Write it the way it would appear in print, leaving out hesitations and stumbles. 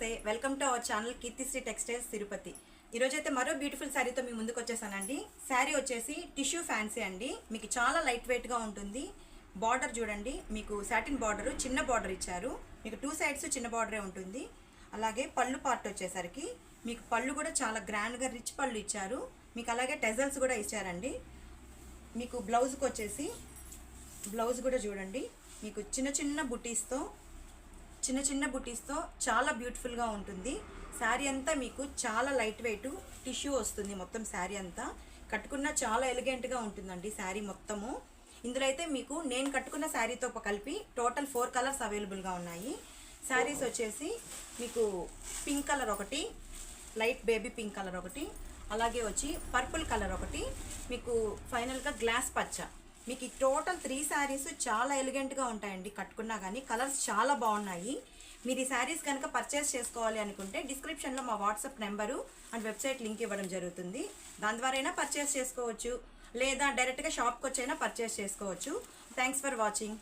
నమస్తే welcome to our channel Keerthisri textiles Tirupati. ఈరోజైతే మరో బ్యూటిఫుల్ శారీతో మీ ముందుకు వచ్చేసానండి। శారీ వచ్చేసి టిష్యూ ఫ్యాన్సీ అండి, మీకు చాలా లైట్ వెయిట్గా ఉంటుంది। బార్డర్ చూడండి, మీకు సాటిన్ బార్డర్ చిన్న బార్డర్ ఇచ్చారు, మీకు 2 సైడ్స్ చిన్న బార్డరే ఉంటుంది। అలాగే పళ్ళు పార్ట్ వచ్చేసరికి మీకు పళ్ళు కూడా చాలా గ్రాండ్గా రిచ్ పళ్ళు ఇచ్చారు, మీకు అలాగే టెజల్స్ కూడా ఇచ్చారండి। మీకు బ్లౌజ్కి వచ్చేసి బ్లౌజ్ కూడా చూడండి, మీకు చిన్న చిన్న బుటీస్తో చాలా బ్యూటిఫుల్గా ఉంటుంది। శారీ అంతా మీకు చాలా లైట్ వెయిట్ టిష్యూ వస్తుంది, మొత్తం శారీ అంతా కట్టుకున్న చాలా ఎలిగెంట్గా ఉంటుందండి శారీ మొత్తము। ఇందులో అయితే మీకు నేను కట్టుకున్న శారీతో కలిపి టోటల్ 4 కలర్స్ అవైలబుల్గా ఉన్నాయి। శారీస్ వచ్చేసి మీకు పింక్ కలర్ ఒకటి, లైట్ బేబీ పింక్ కలర్ ఒకటి, అలాగే వచ్చి పర్పుల్ కలర్ ఒకటి, మీకు ఫైనల్గా గ్లాస్ పచ్చ। మీకు ఈ టోటల్ 3 శారీస్ చాలా ఎలిగెంట్గా ఉంటాయండి, కట్టుకున్నా కానీ కలర్స్ చాలా బాగున్నాయి। మీరు ఈ శారీస్ కనుక పర్చేస్ చేసుకోవాలి అనుకుంటే డిస్క్రిప్షన్లో మా WhatsApp number and website link ఇవ్వడం జరుగుతుంది, దాని ద్వారా అయినా పర్చేస్ చేసుకోవచ్చు, లేదా డైరెక్ట్గా షాప్కి వచ్చైనా పర్చేస్ చేసుకోవచ్చు। Thanks for watching.